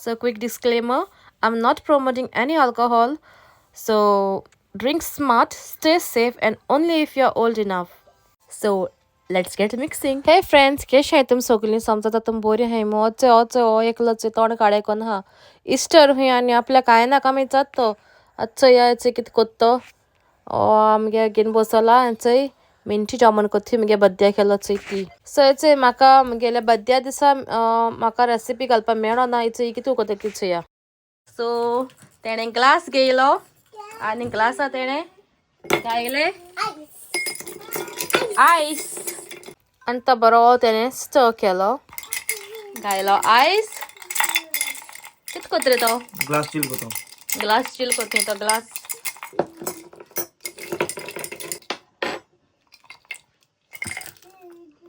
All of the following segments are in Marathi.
So quick disclaimer, I'm not promoting any alcohol. So drink smart, stay safe and only if you're old enough. So let's get mixing. Hey friends, कशे आहे तुम सगळीं? समजता तुम बरी आहे मोचे ओचे ओ एकलच तोंड काडे कोन हा इस्टर हुई आणि आपल्या काय ना कामी जातो आजचं यायचं कित कोत्तो आमगे घेन बसला चंय मिंटी जामून कोथी मगे बड्डे केलो चंय ती सो म्हाका मगेल्या बड्डे दिसा म्हाका रेसिपी घालपा मेळो ना इचय कितू कोता किचय या सो तेणे ग्लास घेयलो आणि ग्लासा तेणे घायले आईस आणि तो बरो तेणे स्टर केलो घायलो आईस कित कोत्रे तो ग्लास चिल कोतो तो ग्लास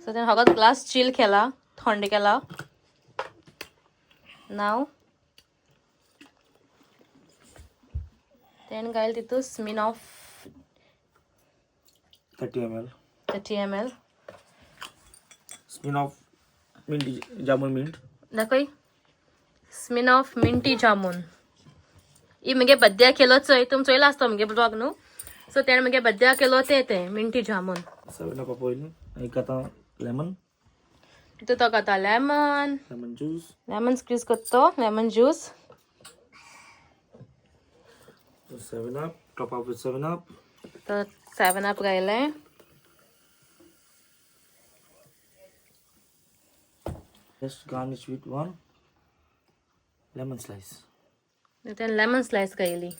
सो तेणे हगत ग्लास चिल केला थंड केला नाव तेणे घायल तितू Smirnoff 30 ml Smirnoff minty jamun mint दाखय स्मिन ऑफ मिंटी जामून ई मगे बड्ड्या केलो चोय तुम चोयला आसतो मगे ब्लॉग न्हू सो तेणे मगे बड्ड्या केलो ते मिंटी जामून 7 up पयली एक आता लेमन तितू तो घाता लेमन स्क्वीज करतो lemon juice 7 up top up with 7 up तो 7 अप घायले just garnish with one lemon slice. तेणे लेमन स्लाइस घायली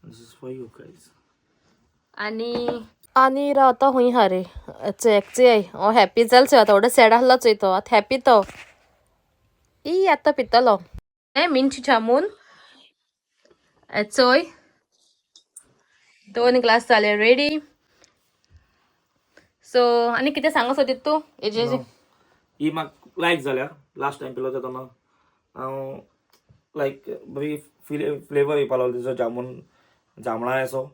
This is for you guys. आणि रावता हुई हारे एकचे ओ हॅपी जालचो आता थोडं सॅड आहलो तो आता हॅपी तो ई आता पितलो हे मिंटी जामून चोय 2 ग्लास जाले रेडी सो आणि कितें सांगो सोदीत तू हेजे ही म्हाका लायक जाल्या लास्ट टाइम पिलो तेन्ना हांव लायक बरी फ्लेवर येवपा लागलो तेजो जामणा असो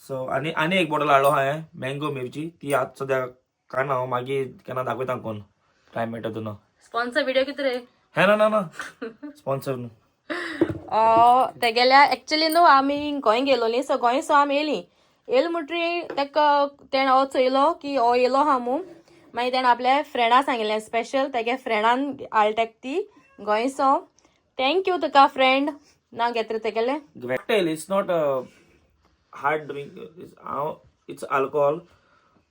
सो आनी एक बॉटल हाडलो हांवें मँगो मिरची ती आज सद्या काडना हांव मागीर केन्ना दाखयता कोण टायम मेळटा तेन्ना स्पॉन्सर व्हिडिओ कितें रे हे ना स्पॉन्सर न्हू ते गेल्या एक्चुअली न्हू आमी गोंय गेलोली सो गोंय सो आमी येयली म्हणटरी तेका तेणे हो चयलो की हो येयलो हा मू मागीर तेणें आपल्या फ्रेंडा सांगिल्लें स्पेशल तेगे फ्रेंडान हाडटाक ती गोंय सो थँक्यू तुका फ्रेंड ना घेतले तेगेले cocktail is not a hard drink it's alcohol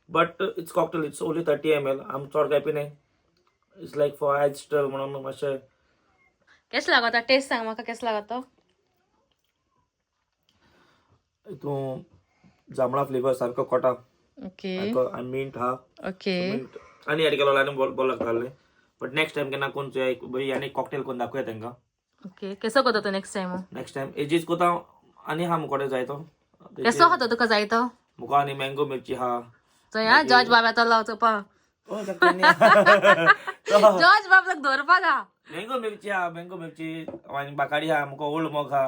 but it's cocktail it's only 30 ml I'm चड काय पिनाय it's like for Easter म्हणून मातशें केस लागता टेस्ट सांग म्हाका केस लागता हितून जांभळा फ्लेवर सारको कोटा ओके आनी मिंट हा ओके मिंट आनी ऍड केलो आनी बरो लागताले बट नेक्स्ट टाइम केन्ना कोण बरी आनी कॉकटेल कोण दाखोया तांकां ओके केसो करता तो नेक्स्ट टाइम एजीस कोता आनी हा मुकोडे जाय तो केसो खाता तुका जाय तो मुको आनी मँगो मिरची हा चोय हा जॉर्ज बाब येता लावचो पा जॉर्ज बाब ताका धरपा का मँगो मिरची आनी बाकाडी हा मुको ओल्ड मॉग हा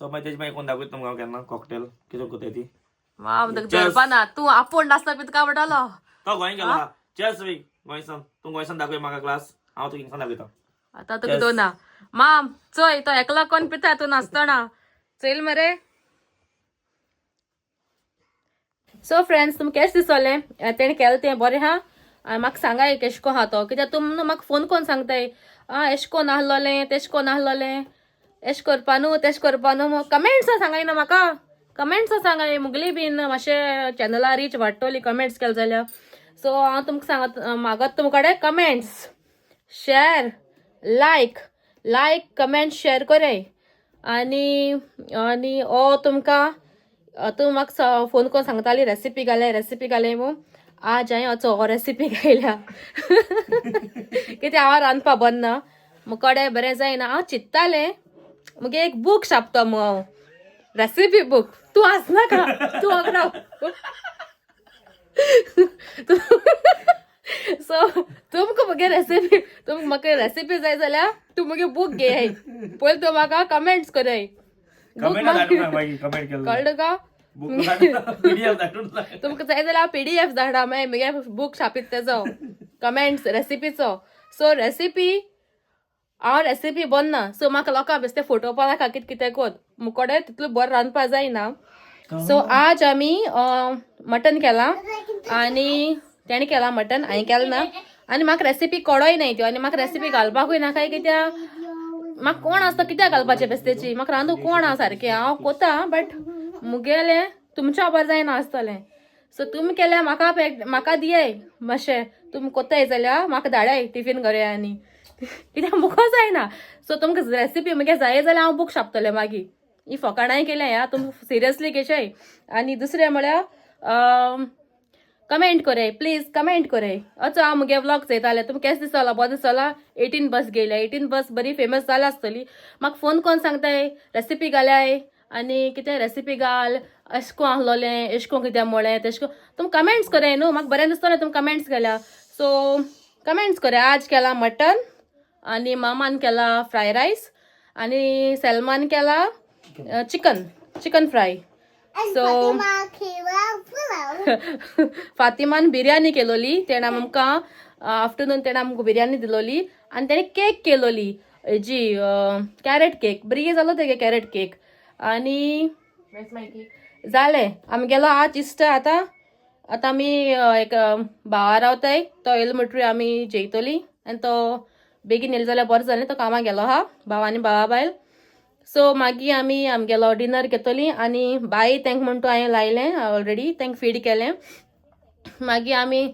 सो मागीर तेजे मागीर कोण दाखयता तुमकां केन्ना कॉकटेल कितें कोताय ती वाव ताका धरपा ना तूं आपूण नासता पीत का पडलो तो गोंय गेलो हा चेस वी गोंयसान तूं गोंयसान दाखय म्हाका ग्लास हांव तुका हिंगसान दाखयता आता तुका दोना माम चोय तो एकला कोण पिता तूं नासतना चल मरे सो फ्रेंड्स तुमकां केश दिसोलें तेणें केलें तें बरें हा आनी म्हाका सांगाय केशको हा तो कित्याक तुम म्हाका फोन कोन्न सांगताय एश कोन्न आहलोलें तेश कोन्न आहलोलें एश करपा न्हू तेश करपा न्हू कमेंट्सां सांगाय ना म्हाका कमेंट्सां सांगाय मुगली बीन मातशें चॅनला रीच वाडटली कमेंट्स केले जाल्यार सो हांव तुमकां सांगत मागत तुमचे कडेन कमेंट्स शेअर लायक कमेंट शेअर कराय आनी ओ तुमकां तूं म्हाका फोन करून सांगताली रेसिपी घाले मू आज हांवें हो रेसिपी घायल्या कित्याक हांव रांदपा बंद ना मुकोडे बरें जायना हांव चिंत्तालें मुगे एक बूक छापतो मू हांव रेसिपी बूक तूं आसनाका तूं अकराव सो तुमकां मुगे रेसिपी तुमकां म्हाका रेसिपी जाय जाल्यार तूं मुगे बूक घे पयलीं तूं म्हाका कमेंट्स कराय कळ्ळें का तुमकां जाय जाल्यार PDF धाडा मागीर मुगे बूक छापीत तेजो कमेंट्स रेसिपीचो सो रेसिपी हांव रेसिपी बरना सो म्हाका लोकां बेश्टे फोटोवपा नाका कितें कितें कोत मुकोडे तितलो बरो रांदपा जायना. सो आज आमी मटन केलां आनी तेणें केलां मटन हांवें केलें ना आनी म्हाका रेसिपी कळोय नाय त्यो आनी म्हाका रेसिपी घालपाकूय नाका कित्याक म्हाका कोण आसता कित्याक घालपाचें बेस्तेची म्हाका रांदूंक कोण आहा सारकें हांव कोतां बट मुगेलें तुमच्या बरें जायना आसतलें. सो तुमी केल्यार म्हाका दियाय मातशें तुमी कोत्ताय जाल्यार म्हाका धाडाय टिफीन घरा आनी कित्याक मुको जायना. सो तुमकां रेसिपी मुगे जाय जाल्यार हांव बूक शापतलें मागीर ही फकाणाय केलें या तुम सिरियसली घेशाय. आनी दुसरें म्हळ्यार कमेंट कोराय प्लीज कमेंट कोराय अच्छा हांव मुगे व्लॉग चयतालें तुमकां केस दिसतलो बरो दिसतलो 18 बस गेल्या 18 बस बरी फेमस जाला आसतली म्हाका फोन कोन्न सांगताय रेसिपी घाल्याय आनी कितें रेसिपी घाल अशें आहलोलें एशको कितें म्हळें तेशको तुम कमेंट्स कोराय न्हू म्हाका बरें दिसतलें तुम कमेंट्स केल्या. सो कमेंट्स कोराय आज केला मटन आनी मामान केला फ्राय रायस आनी सलमान केला चिकन फ्राय. सो फातिमान बिर्याणी केलोली तेणें आमकां आफ्टरनून तेणें आमकां बिर्याणी दिलोली आनी तेणें केक केलोली जी कॅरेट केक बरी जालो तेगे कॅरेट केक आनी जालें आमी गेलो आज इस्टर आतां आमी एक भावा रावताय तो येयलो म्हणटरी आमी जेयतली आनी तो बेगीन येयलो जाल्यार बरें जालें तो कामाक गेलो आहा भावा आनी भावा बायल. सो मागीर आमी आमगेलो डिनर घेतली आनी बाय तेंक म्हणटू हांवें लायलें ऑलरेडी तेंक फीड केलें. मागीर आमी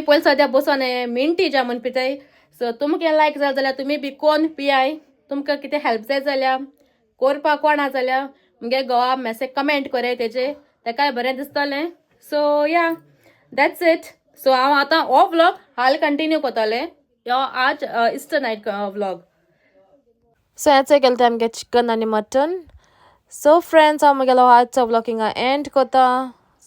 पयलीं सद्या बसून मिंटी जामून पिताय. सो तुमकां लायक जालें जाल्यार तुमी बी कोण पियाय तुमकां कितें हेल्प जाय जाल्यार कोरपा कोण आहा जाल्यार मुगे घोवा मॅसेज कमेंट कोराय तेकाय बरें दिसतलें. सो या दॅट्स इट. सो हांव आतां हो व्लॉग हाल कंटिन्यू कोतालें हो आज इस्टर नायट व्लॉग. सो हेंच केलें आमगे चिकन आनी मटन. सो फ्रेंड्स हांव मुगेलो आजचो व्लॉग हिंगा एंड कोता.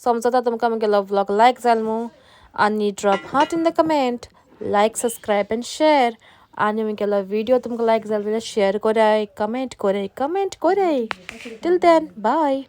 समजता तुमकां मुगेलो व्लॉग लायक जालो मू आनी drop heart in the comment like subscribe and share आनी मुगेलो व्हिडिओ तुमकां लायक जालो जाल्यार शेअर कोराय कमेंट कोराय टील देन बाय.